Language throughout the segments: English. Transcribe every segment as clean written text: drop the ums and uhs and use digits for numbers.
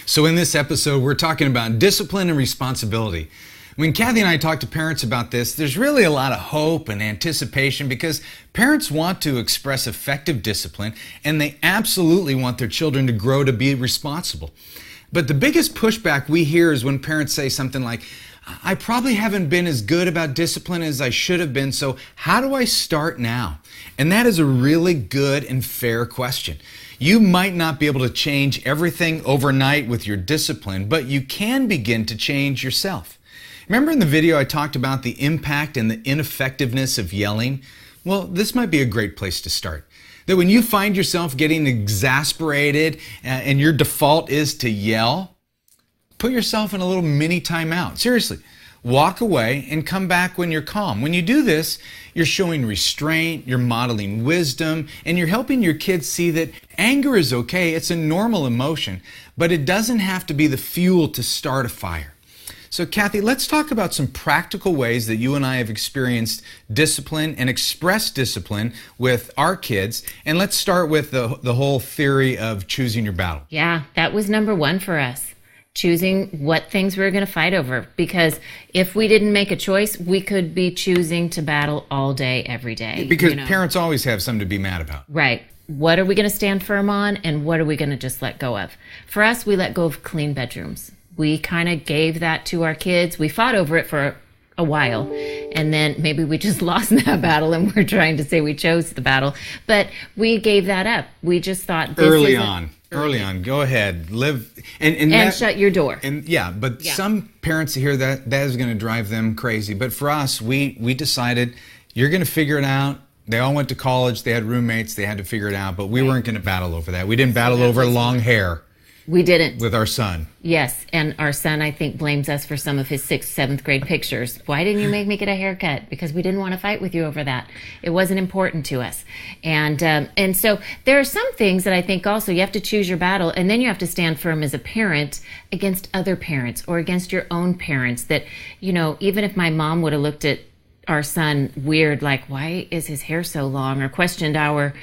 So in this episode, we're talking about discipline and responsibility. When Kathy and I talk to parents about this, there's really a lot of hope and anticipation because parents want to express effective discipline and they absolutely want their children to grow to be responsible. But the biggest pushback we hear is when parents say something like, I probably haven't been as good about discipline as I should have been, so how do I start now? And that is a really good and fair question. You might not be able to change everything overnight with your discipline, but you can begin to change yourself. Remember in the video I talked about the impact and the ineffectiveness of yelling? Well, this might be a great place to start. That when you find yourself getting exasperated and your default is to yell, put yourself in a little mini timeout. Seriously, walk away and come back when you're calm. When you do this, you're showing restraint, you're modeling wisdom, and you're helping your kids see that anger is okay. It's a normal emotion, but it doesn't have to be the fuel to start a fire. So Kathy, let's talk about some practical ways that you and I have experienced discipline and expressed discipline with our kids. And let's start with the whole theory of choosing your battle. Yeah, that was number one for us. Choosing what things we were going to fight over. Because if we didn't make a choice, we could be choosing to battle all day, every day. Because parents always have something to be mad about. Right. What are we going to stand firm on and what are we going to just let go of? For us, we let go of clean bedrooms. We kind of gave that to our kids. We fought over it for a while, and then maybe we just lost that battle and we're trying to say we chose the battle, but we gave that up. We just thought this early on, go ahead, live and that, shut your door. And some parents hear that is going to drive them crazy. But for us, we decided you're going to figure it out. They all went to college. They had roommates. They had to figure it out. But we weren't going to battle over that. We didn't battle over long hair. We didn't. With our son. Yes, and our son, I think, blames us for some of his 6th, 7th grade pictures. Why didn't you make me get a haircut? Because we didn't want to fight with you over that. It wasn't important to us. And so there are some things that I think also you have to choose your battle, and then you have to stand firm as a parent against other parents or against your own parents that, even if my mom would have looked at our son weird, like, why is his hair so long, or questioned our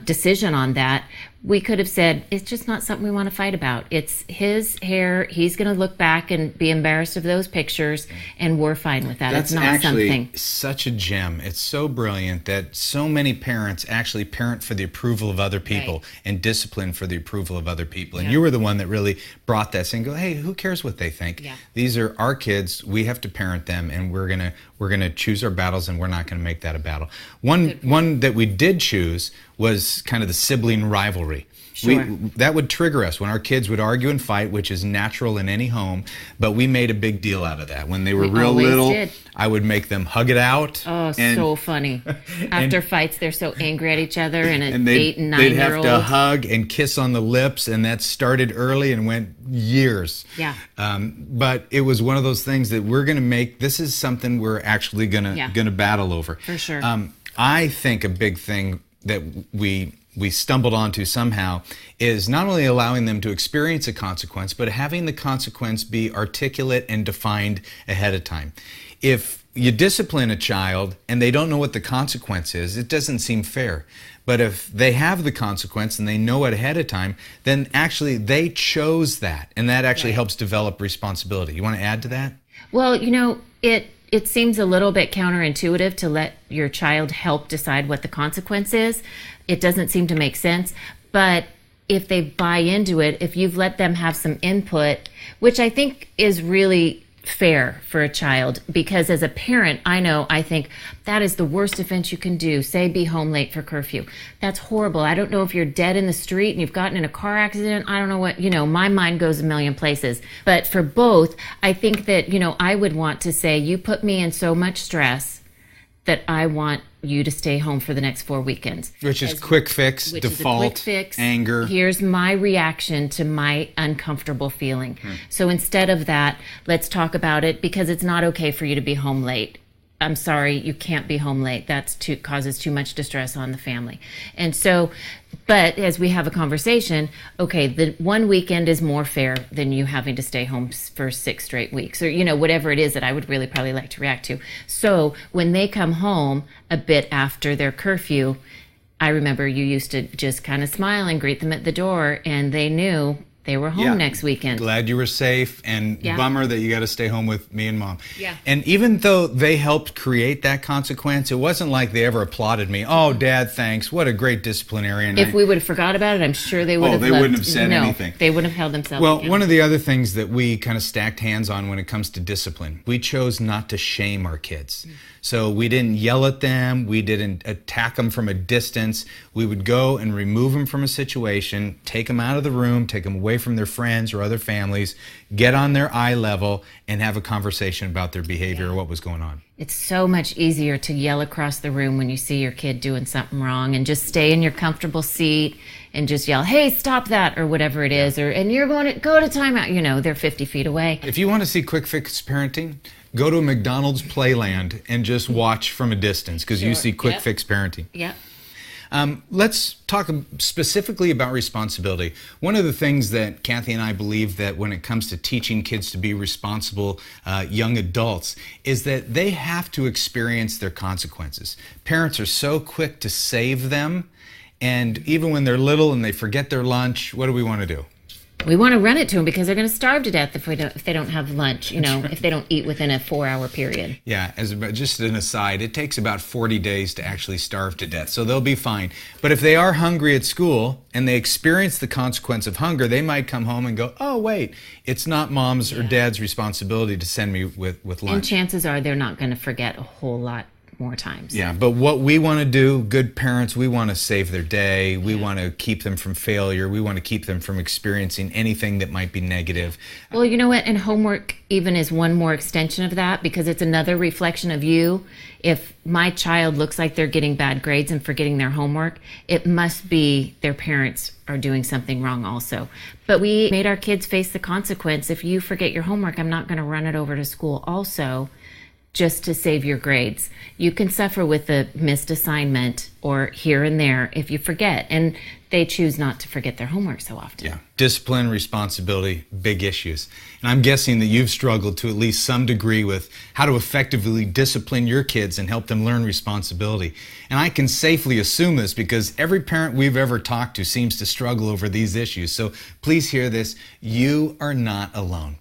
decision on that, we could have said, it's just not something we want to fight about. It's his hair. He's going to look back and be embarrassed of those pictures, and we're fine with that. That's it's not actually something. Such a gem. It's so brilliant that so many parents actually parent for the approval of other people, right, and discipline for the approval of other people. And you were the one that really brought that and go, hey, who cares what they think? Yeah. These are our kids. We have to parent them, and we're gonna choose our battles, and we're not gonna make that a battle. One that we did choose was kind of the sibling rivalry. Sure. That would trigger us when our kids would argue and fight, which is natural in any home, but we made a big deal out of that. When they were real little, I would make them hug it out. Oh, so funny. After fights, they're so angry at each other, and an 8 and 9-year-old. They'd have to hug and kiss on the lips, and that started early and went years. Yeah. But it was one of those things that we're going to make. This is something we're actually going to battle over. For sure. I think a big thing that we stumbled onto somehow is not only allowing them to experience a consequence, but having the consequence be articulate and defined ahead of time. If you discipline a child and they don't know what the consequence is, it doesn't seem fair. But if they have the consequence and they know it ahead of time, then actually they chose that, and that actually helps develop responsibility. You want to add to that? Well, it seems a little bit counterintuitive to let your child help decide what the consequence is. It doesn't seem to make sense. But if they buy into it, if you've let them have some input, which I think is really fair for a child, because as a parent, I think that is the worst offense you can do. Say, be home late for curfew. That's horrible. I don't know if you're dead in the street and you've gotten in a car accident. I don't know what, my mind goes a million places. But for both, I think that, I would want to say, you put me in so much stress that I want you to stay home for the next 4 weekends. Which is quick fix, default, anger. Here's my reaction to my uncomfortable feeling. So instead of that, let's talk about it, because it's not okay for you to be home late. I'm sorry, you can't be home late. That's causes too much distress on the family. And so, but as we have a conversation, okay, the one weekend is more fair than you having to stay home for 6 straight weeks, or, whatever it is that I would really probably like to react to. So when they come home a bit after their curfew, I remember you used to just kind of smile and greet them at the door, and they knew they were home next weekend. Glad you were safe, and bummer that you got to stay home with me and Mom. Yeah. And even though they helped create that consequence, it wasn't like they ever applauded me. Oh, Dad, thanks. What a great disciplinarian. If we would have forgot about it, I'm sure they would have they wouldn't have said anything. They wouldn't have held themselves Well, accountable. one of the other things that we kind of stacked hands on when it comes to discipline, we chose not to shame our kids. So we didn't yell at them. We didn't attack them from a distance. We would go and remove them from a situation, take them out of the room, take them away from their friends or other families, get on their eye level, and have a conversation about their behavior or what was going on. It's so much easier to yell across the room when you see your kid doing something wrong, and just stay in your comfortable seat and just yell, hey, stop that, or whatever it is, and you're going to go to timeout. You know, they're 50 feet away. If you want to see quick fix parenting, go to a McDonald's Playland and just watch from a distance, because you see quick fix parenting. Yep. Let's talk specifically about responsibility. One of the things that Kathy and I believe that when it comes to teaching kids to be responsible young adults is that they have to experience their consequences. Parents are so quick to save them, and even when they're little and they forget their lunch, what do we want to do? We want to run it to them because they're going to starve to death if they don't have lunch, if they don't eat within a 4-hour period. Yeah, just an aside, it takes about 40 days to actually starve to death, so they'll be fine. But if they are hungry at school and they experience the consequence of hunger, they might come home and go, oh, wait, it's not Mom's or Dad's responsibility to send me with lunch. And chances are they're not going to forget a whole lot more times. Yeah, but what we want to do, good parents, we want to save their day. We want to keep them from failure. We want to keep them from experiencing anything that might be negative. Well, you know what? And homework even is one more extension of that, because it's another reflection of you. If my child looks like they're getting bad grades and forgetting their homework, it must be their parents are doing something wrong also. But we made our kids face the consequence. If you forget your homework, I'm not going to run it over to school also, just to save your grades. You can suffer with a missed assignment or here and there if you forget, and they choose not to forget their homework so often. Yeah, discipline, responsibility, big issues. And I'm guessing that you've struggled to at least some degree with how to effectively discipline your kids and help them learn responsibility. And I can safely assume this because every parent we've ever talked to seems to struggle over these issues. So please hear this, you are not alone.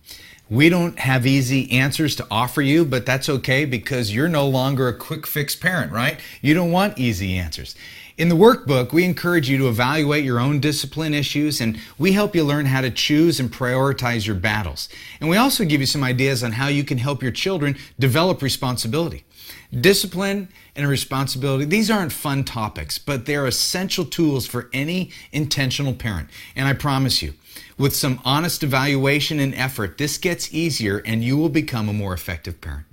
We don't have easy answers to offer you, but that's okay because you're no longer a quick fix parent, right? You don't want easy answers. In the workbook, we encourage you to evaluate your own discipline issues, and we help you learn how to choose and prioritize your battles. And we also give you some ideas on how you can help your children develop responsibility. Discipline and responsibility, these aren't fun topics, but they're essential tools for any intentional parent. And I promise you, with some honest evaluation and effort, this gets easier and you will become a more effective parent.